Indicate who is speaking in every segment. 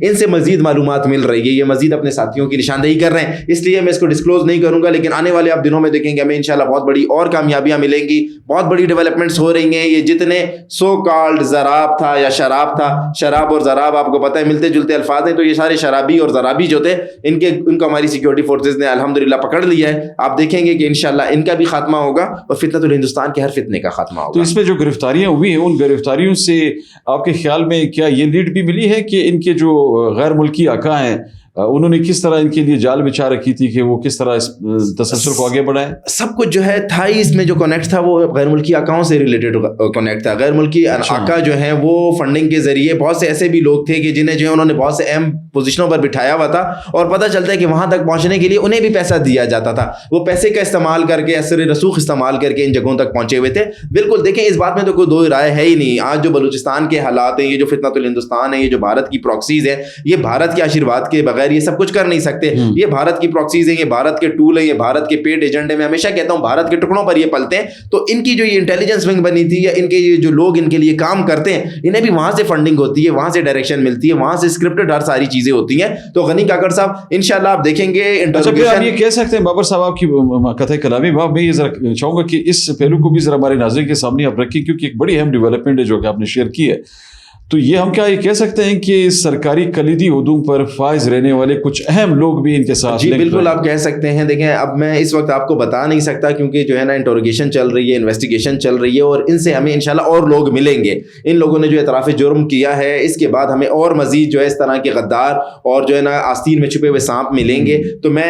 Speaker 1: ان سے مزید معلومات مل رہی ہے, یہ مزید اپنے ساتھیوں کی نشاندہی کر رہے ہیں, اس لیے میں اس کو ڈسکلوز نہیں کروں گا, لیکن آنے والے آپ دنوں میں دیکھیں گے ہمیں انشاءاللہ بہت بڑی اور کامیابیاں ملیں گی, بہت بڑی ڈیولپمنٹس ہو رہی ہیں. یہ جتنے سو کالڈ زراب تھا یا شراب تھا, شراب اور زراب آپ کو پتہ ہے ملتے جلتے الفاظ ہیں, تو یہ سارے شرابی اور زرابی جو تھے ان کو ہماری سیکورٹی فورسز نے الحمدللہ پکڑ لیا ہے. آپ دیکھیں گے کہ انشاءاللہ ان کا بھی خاتمہ ہوگا اور فتنۃ الہندوستان کے ہر فتنے کا خاتمہ ہوگا.
Speaker 2: تو اس میں جو گرفتاریاں ہوئی ہیں, ان گرفتاریوں سے آپ کے خیال میں کیا یہ لیڈ بھی ملی ہے کہ ان کے جو غیر ملکی آقا ہیں انہوں نے کس طرح ان کے لیے جال بچھا رکھی تھی کہ وہ کس طرح اس تسلسل کو آگے بڑھائیں؟
Speaker 1: سب کچھ جو ہے تھا ہی اس میں, جو کنیکٹ تھا وہ غیر ملکی آقاؤں سے ریلیٹڈ کنیکٹ تھا. غیر ملکی آقا جو ہیں وہ فنڈنگ کے ذریعے, بہت سے ایسے بھی لوگ تھے کہ جنہیں جو ہے انہوں نے بہت سے اہم پوزیشنوں پر بٹھایا ہوا تھا, اور پتہ چلتا ہے کہ وہاں تک پہنچنے کے لیے انہیں بھی پیسہ دیا جاتا تھا. وہ پیسے کا استعمال کر کے, اثر رسوخ استعمال کر کے ان جگہوں تک پہنچے ہوئے تھے. بالکل دیکھیں اس بات میں تو کوئی دو رائے ہے ہی نہیں. آج جو بلوچستان کے حالات ہیں, یہ جو فتنۃ الہندوستان ہے, یہ جو بھارت کی پراکسیز ہیں, یہ بھارت کے آشیرواد کے بغیر یہ سب کچھ کر نہیں سکتے. یہ بھارت کی پراکسیز ہیں, یہ بھارت کے ٹول ہیں, یہ بھارت کے پیڈ ایجنڈے. میں ہمیشہ کہتا ہوں بھارت کے ٹکڑوں پر یہ پلتے ہیں. تو ان کی جو یہ انٹیلیجنس ونگ بنی تھی, یا ان کے یہ جو لوگ ان کے لیے کام کرتے ہیں, انہیں بھی وہاں سے فنڈنگ ہوتی ہے, وہاں سے ڈائریکشن ملتی ہے, وہاں سے اسکرپٹڈ ہر ساری چیزیں ہوتی ہیں. تو غنی کاکڑ صاحب انشاءاللہ آپ دیکھیں گے
Speaker 2: آپ یہ کہہ سکتے ہیں بابر صاحب, آپ کی قطع کلامی باب میں یہ ذرا چاہوں گا کہ اس پہلو کو بھی ذرا ہمارے ناظرین کے سامنے آپ رکھیں, کیونکہ ایک بڑی اہم ڈیولپمنٹ ہے جو کہ آپ نے شیئر کی ہے. تو یہ ہم کیا یہ کہہ سکتے ہیں کہ سرکاری کلیدی عہدوں پر فائز رہنے والے کچھ اہم لوگ بھی ان کے ساتھ؟
Speaker 1: جی بالکل آپ کہہ سکتے ہیں. دیکھیں اب میں اس وقت آپ کو بتا نہیں سکتا, کیونکہ جو ہے نا انٹروگیشن چل رہی ہے, انویسٹیگیشن چل رہی ہے, اور ان سے ہمیں انشاءاللہ اور لوگ ملیں گے. ان لوگوں نے جو اعتراف جرم کیا ہے, اس کے بعد ہمیں اور مزید جو ہے اس طرح کے غدار اور جو ہے نا آستین میں چھپے ہوئے سانپ ملیں گے. تو میں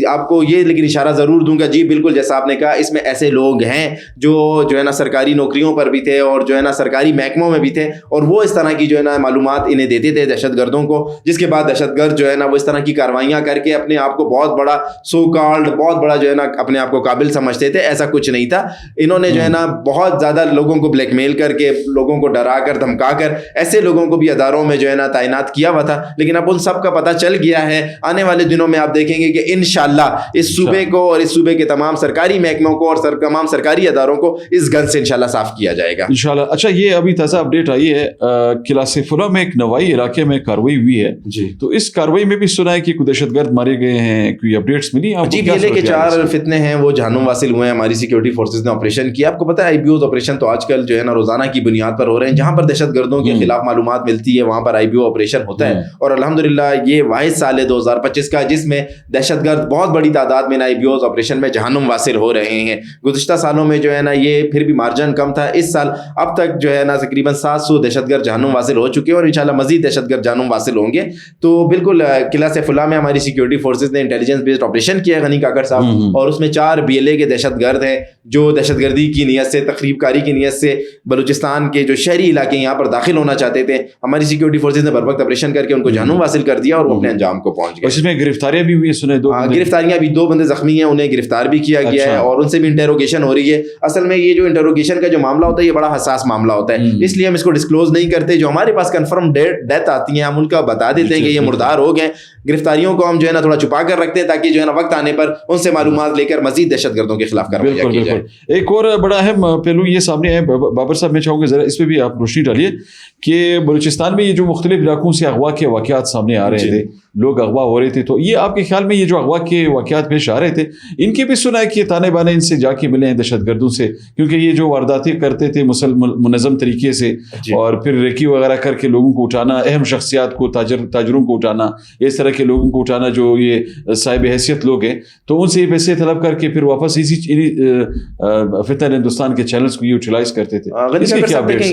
Speaker 1: آپ کو یہ لیکن اشارہ ضرور دوں گا, جی بالکل جیسا آپ نے کہا, اس میں ایسے لوگ ہیں جو ہے نا سرکاری نوکریوں پر بھی تھے اور جو ہے نا سرکاری محکموں میں بھی تھے, اور وہ اس طرح کی جو ہے نا معلومات انہیں دیتے تھے دہشت گردوں کو, جس کے بعد دہشت گرد جو ہے نا وہ اس طرح کی کاروائیاں کر کے اپنے آپ کو بہت بڑا سو کالڈ بہت بڑا جو ہے نا اپنے آپ کو قابل سمجھتے تھے. ایسا کچھ نہیں تھا. انہوں نے جو ہے نا بہت زیادہ لوگوں کو بلیک میل کر کے, لوگوں کو ڈرا کر دھمکا کر ایسے لوگوں کو بھی اداروں میں جو ہے نا تعینات کیا ہوا تھا. لیکن اب ان سب کا پتہ چل گیا ہے. آنے والے دنوں میں آپ دیکھیں گے کہ انشاءاللہ اس صوبے کو اور اس صوبے کے تمام سرکاری محکموں کو اور تمام سرکاری اداروں کو اس گن سے انشاءاللہ صاف کیا جائے گا
Speaker 2: انشاءاللہ. اچھا, یہ ابھی تازہ اپڈیٹ آئی ہے, قلعہ سیف اللہ میں ایک نوائی علاقے میں کاروائی ہوئی ہے.
Speaker 1: جی,
Speaker 2: تو اس کاروائی میں بھی سنا ہے کہ کوئی دہشت گرد مارے گئے ہیں, کوئی اپڈیٹس ملی آپ کو؟
Speaker 1: جی بیلے کے 4 فتنے ہیں وہ جہنم واصل ہوئے ہیں. ہماری سیکورٹی فورسز نے آپریشن کیا. آپ کو پتہ ہے IBO's آپریشن تو آج کل جو ہے نا روزانہ کی بنیاد پر ہو رہے ہیں. جہاں پر دہشت گردوں کے خلاف معلومات ملتی ہے وہاں پر IBO آپریشن ہوتا ہے. اور الحمدللہ یہ واحد سال ہے 2025 کا جس میں دہشت گرد بہت بڑی تعداد میں IBO's آپریشن میں جہنم واصل ہو رہے ہیں. گزشتہ سالوں میں جو ہے نا یہ پھر بھی مارجن کم تھا. اس سال اب تک جو ہے نا تقریباً 700 دہشت گرد جہنم واصل ہو چکے ہیں, اور انشاءاللہ مزید دہشت گرد جہنم واصل ہوں گے. تو بالکل قلعہ سیف اللہ میں ہماری سیکورٹی فورسز نے انٹیلیجنس بیسڈ آپریشن کیا ہے غنی کاکڑ صاحب, اور اس میں 4 BLA کے دہشت گرد ہیں جو دہشت گردی کی نیت سے, تخریب کاری کی نیت سے بلوچستان کے جو شہری علاقے یہاں پر داخل ہونا چاہتے تھے. ہماری سیکورٹی فورسز نے بر وقت آپریشن کر کے ان کو جہنم واصل کر دیا اور وہ اپنے انجام کو پہنچ گئے.
Speaker 2: اس میں گرفتاریاں بھی ہوئی سنے, 2
Speaker 1: گرفتاریاں بھی, 2 بندے زخمی ہیں, انہیں گرفتار بھی کیا گیا ہے اور ان سے بھی انٹروگیشن ہو رہی ہے. اصل میں یہ جو انٹروگیشن کا جو معاملہ ہوتا ہے یہ بڑا حساس معاملہ ہوتا ہے, اس لیے ہم اس کو ڈسکلوز نہیں کرتے. جو ہمارے پاس کنفرم ڈیتھ آتی ہیں ہم ان کا بتا دیتے ہیں کہ یہ مردار ہو گئے. گرفتاریوں کو ہم جو ہے نا تھوڑا چھپا کر رکھتے ہیں تاکہ جو ہے نا وقت آنے پر ان سے معلومات لے کر مزید دہشت گردوں کے خلاف کارروائی کی جائے.
Speaker 2: ایک اور بڑا اہم پہلو یہ سامنے ہے بابر صاحب, میں چاہوں گا ذرا اس پہ بھی آپ روشنی ڈالیے کہ بلوچستان میں یہ جو مختلف علاقوں سے اغوا کے واقعات سامنے آ رہے تھے, لوگ اغوا ہو رہے تھے, تو یہ آپ کے خیال میں یہ جو اغوا کے واقعات پیش آ رہے تھے ان کے بھی سنا ہے کہ تانے بانے ان سے جا کے ملے ہیں دہشت گردوں سے, کیونکہ یہ جو وارداتیں کرتے تھے منظم طریقے سے اور پھر ریکی وغیرہ کر کے لوگوں کو اٹھانا, اہم شخصیات کو, تاجروں کو اٹھانا, اس طرح کے لوگوں کو اٹھانا جو یہ صاحب حیثیت لوگ ہیں, تو ان سے یہ پیسے طلب کر کے پھر واپس اسی فتنہ ہندوستان کے چینلز کو یوٹیلائز کرتے تھے.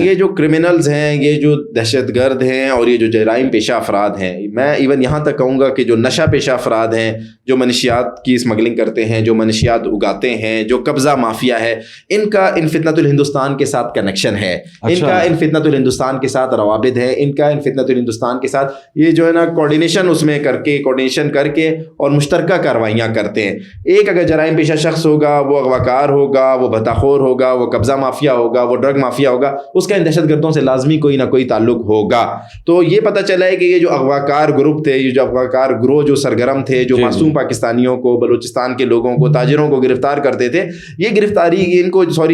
Speaker 1: یہ جو کرمنلز ہیں, یہ جو دہشت گرد ہیں اور یہ جو جرائم پیشہ افراد ہیں, میں ایون یہاں تک کہوں گا کہ جو نشہ پیشہ افراد ہیں, جو منشیات کی اسمگلنگ کرتے ہیں, جو منشیات اگاتے ہیں, جو قبضہ مافیا ہے, ان کا ان فتنۃ الہندوستان کے ساتھ کنیکشن ہے. ان کا ان فتنۃ الہندوستان کے ساتھ روابط ہے. ان کا ان فتنۃ الہندوستان کے ساتھ یہ جو ہے نا کوارڈینیشن اس میں کوارڈینیشن کر کے اور مشترکہ کارروائیاں کرتے ہیں. ایک اگر جرائم پیشہ شخص ہوگا, وہ اغواکار ہوگا, وہ بھتہ خور ہوگا, وہ قبضہ مافیا ہوگا, وہ ڈرگ مافیا ہوگا, اس کا ان دہشت گردوں سے لازمی کوئی نہ کوئی تعلق ہوگا. تو یہ پتہ چلا ہے کہ یہ جو اغواکار گروپ تھے, یہ جو جو افغانکار گروہ جو سرگرم تھے, جو معصوم پاکستانیوں کو, بلوچستان کے لوگوں کو, تاجروں کو گرفتار کرتے تھے, یہ گرفتاری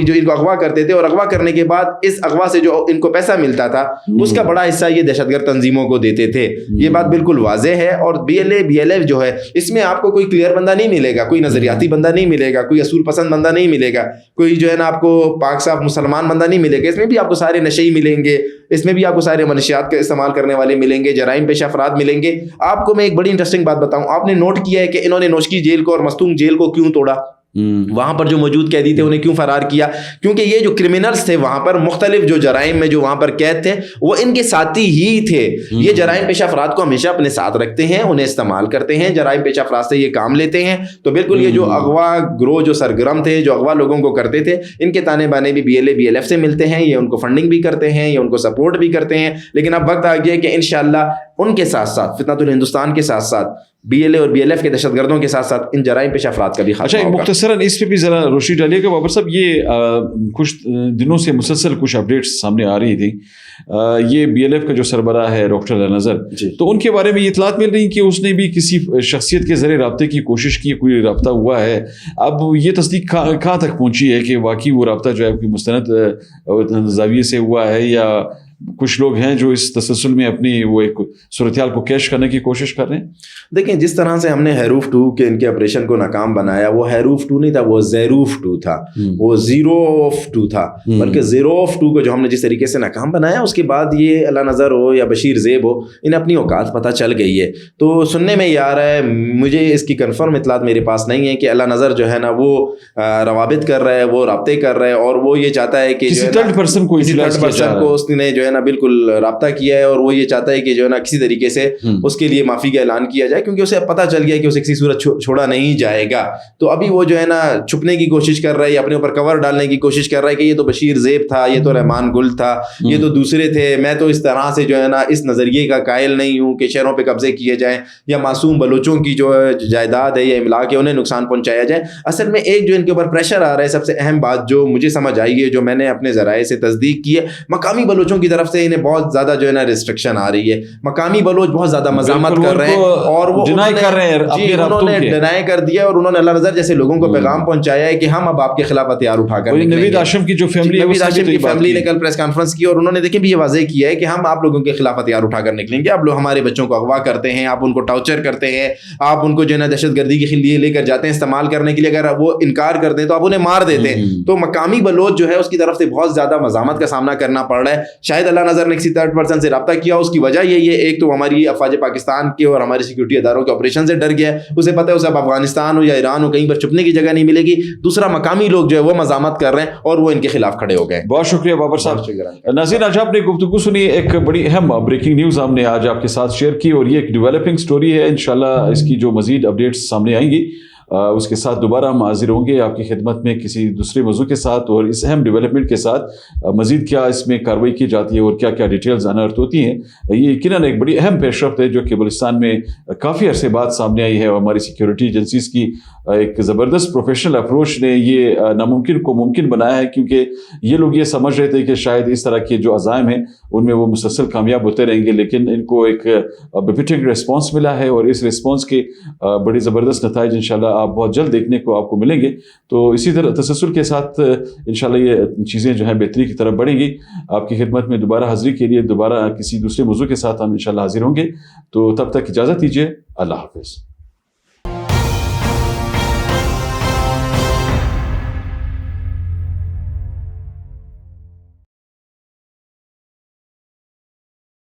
Speaker 1: جو ان کو اغوا کرتے تھے, اور اغوا کرنے کے بعد اس اغوا سے جو ان کو پیسہ ملتا تھا اس کا بڑا حصہ یہ دہشت گرد تنظیموں کو دیتے تھے. یہ بات بالکل واضح ہے. اور BLF جو ہے اس میں آپ کو کوئی کلیئر بندہ نہیں ملے گا, کوئی نظریاتی بندہ نہیں ملے گا, کوئی اصول پسند بندہ نہیں ملے گا, کوئی جو ہے نا آپ کو پاک صاف مسلمان بندہ نہیں ملے گا. اس میں بھی آپ کو سارے نشئی ملیں گے, اس میں بھی آپ کو سارے منشیات کا استعمال کرنے والے ملیں گے, جرائم پیشہ افراد ملیں گے. آپ کو میں ایک بڑی انٹرسٹنگ بات بتاؤں, آپ نے نوٹ کیا ہے کہ انہوں نے نوشکی جیل کو اور مستونگ جیل کو کیوں توڑا؟ وہاں پر جو موجود قیدی تھے انہیں کیوں فرار کیا؟ کیونکہ یہ جو کرمنلز تھے وہاں پر, مختلف جو جرائم میں جو وہاں پر قید تھے, وہ ان کے ساتھی ہی تھے. یہ جرائم پیشہ افراد کو ہمیشہ اپنے ساتھ رکھتے ہیں, انہیں استعمال کرتے ہیں, جرائم پیشہ افراد سے یہ کام لیتے ہیں. تو بالکل یہ جو اغوا گروہ جو سرگرم تھے, جو اغوا لوگوں کو کرتے تھے, ان کے تانے بانے بھی BLF سے ملتے ہیں. یہ ان کو فنڈنگ بھی کرتے ہیں, یہ ان کو سپورٹ بھی کرتے ہیں. لیکن اب وقت آ گیا ہے کہ انشاءاللہ ان کے ساتھ ساتھ فتنۃ الہندوستان کے ساتھ ساتھ BLA اور BLF کے دہشت گردوں کے ساتھ ساتھ ان جرائم پیشہ افراد کا بھی خاتمہ ہوگا.
Speaker 2: مختصراً اس پہ بھی ذرا روشنی ڈالیے گا بابر صاحب. یہ کچھ دنوں سے مسلسل کچھ اپڈیٹس سامنے آ رہی تھی. یہ BLF کا جو سربراہ ہے ڈاکٹر النظر, تو ان کے بارے میں یہ اطلاعات مل رہی کہ اس نے بھی کسی شخصیت کے ذریعے رابطے کی کوشش کی, کوئی رابطہ ہوا ہے. اب یہ تصدیق کہاں تک پہنچی ہے کہ واقعی وہ رابطہ جو ہے کوئی مستند زاویے سے ہوا ہے, یا کچھ لوگ ہیں جو اس تسلسل میں اپنی وہ ایک صورتحال کو کیش کرنے کی کوشش کر رہے ہیں؟
Speaker 1: دیکھیں, جس طرح سے ہم نے حروف 2 کے ان کے آپریشن کو ناکام بنایا, وہ حروف 2 نہیں تھا, وہ زیروف 2 تھا, وہ 0 تھا, بلکہ 0 کو جو ہم نے جس طریقے سے ناکام بنایا, اس کے بعد یہ اللہ نظر ہو یا بشیر زیب ہو, انہیں اپنی اوقات پتہ چل گئی ہے. تو سننے میں یہ آ رہا ہے, مجھے اس کی کنفرم اطلاعات میرے پاس نہیں ہے کہ اللہ نظر جو ہے نا وہ روابط کر رہا ہے, وہ رابطے کر رہا ہے, اور وہ یہ چاہتا ہے کہ
Speaker 2: کسی تھرڈ پرسن کو
Speaker 1: اس نے جو ہے نا بالکل رابطہ کیا ہے, اور وہ یہ چاہتا ہے کہ جو ہے نا کسی طریقے سے اس کے لیے معافی کا اعلان کیا جائے, کیونکہ اسے پتہ چل گیا کہ اسے کسی صورت چھوڑا نہیں جائے گا. تو ابھی وہ جو ہے نا چھپنے کی کوشش کر رہا ہے, اپنے اوپر کور ڈالنے کی کوشش کر رہا ہے کہ یہ تو بشیر زیب تھا, یہ تو رحمان گل تھا, یہ تو دوسرے تھے. میں تو اس طرح سے جو ہے نا اس نظریے کا قائل نہیں ہوں کہ شہروں پہ قبضے کیے جائیں یا معصوم بلوچوں کی جو جائیداد ہے یا املاک ہے انہیں نقصان پہنچایا جائے. اصل میں ایک جو ان کے اوپر پریشر آ رہا ہے, سب سے اہم بات جو مجھے سمجھ آئی ہے, جو میں نے اپنے ذرائع سے تصدیق کی ہے, مقامی بلوچوں کی طرف سے انہیں بہت زیادہ جو ہے نا ریسٹرکشن آ رہی ہے. مقامی بلوچ بہت زیادہ مزاحمت کر رہے ہیں, اور وہ
Speaker 2: ڈینائی کر رہے ہیں,
Speaker 1: انہوں نے ڈینائی کر دیا, اور انہوں نے اللہ نظر جیسے لوگوں کو پیغام پہنچایا ہے کہ ہم اب آپ کے خلاف ہتھیار اٹھا کر
Speaker 2: نوید ہاشم کی جو فیملی ہے,
Speaker 1: نوید ہاشم کی فیملی نے کل پریس کانفرنس کی, اور انہوں نے دیکھیں بھی یہ واضح کیا ہے کہ ہم آپ لوگوں کے خلاف ہتھیار اٹھا کر نکلیں گے. آپ لوگ ہمارے بچوں کو اغوا کرتے ہیں, آپ ان کو ٹارچر کرتے ہیں, آپ ان کو جو ہے نا دہشت گردی کے لیے لے کر جاتے ہیں استعمال کرنے کے لیے, اگر وہ انکار کر دیں تو آپ انہیں مار دیتے ہیں. تو مقامی بلوچ جو ہے اس کی طرف سے بہت زیادہ مزاحمت کا سامنا کرنا پڑ رہا ہے. شاید اللہ نظر نے کسی تھرڈ پرسن سے رابطہ کیا, اس کی وجہ یہی ہے, ایک تو ہماری افواج پاکستان کے اور ہمارے سیکورٹی اداروں کے آپریشن سے ڈر گیا ہے, اسے پتہ ہے اسے اب افغانستان ہو یا ایران ہو کہیں پر چھپنے کی جگہ نہیں ملے گی. دوسرا, مقامی لوگ جو ہے وہ مزاحمت کر رہے ہیں اور وہ ان کے خلاف کھڑے ہو گئے.
Speaker 2: بہت شکریہ بابر صاحب. ناظرین, آج آپ نے گفتگو سنی, ایک بڑی اہم بریکنگ نیوز ہم نے آج آپ کے ساتھ شیئر کی, اور یہ ایک ڈیولپنگ سٹوری ہے. انشاءاللہ اس کی جو مزید اپڈیٹس سامنے آئیں گی اس کے ساتھ دوبارہ ہم حاضر ہوں گے آپ کی خدمت میں کسی دوسرے موضوع کے ساتھ, اور اس اہم ڈیولپمنٹ کے ساتھ مزید کیا اس میں کارروائی کی جاتی ہے اور کیا کیا ڈیٹیلز انرتھ ہوتی ہیں. یہ یقیناً ایک بڑی اہم پیش رفت ہے جو کہ بلوچستان میں کافی عرصے بعد سامنے آئی ہے, اور ہماری سیکیورٹی ایجنسیز کی ایک زبردست پروفیشنل اپروچ نے یہ ناممکن کو ممکن بنایا ہے, کیونکہ یہ لوگ یہ سمجھ رہے تھے کہ شاید اس طرح کے جو عزائم ہیں ان میں وہ مسلسل کامیاب ہوتے رہیں گے, لیکن ان کو ایک بفٹنگ ریسپانس ملا ہے, اور اس ریسپانس کے بڑے زبردست نتائج انشاءاللہ آپ بہت جلد دیکھنے کو آپ کو ملیں گے. تو اسی طرح تسلسل کے ساتھ انشاءاللہ یہ چیزیں جو ہیں بہتری کی طرف بڑھیں گی. آپ کی خدمت میں دوبارہ حاضری کے لیے دوبارہ کسی دوسرے موضوع کے ساتھ ہم انشاءاللہ حاضر ہوں گے. تو تب تک اجازت دیجیے, اللہ حافظ.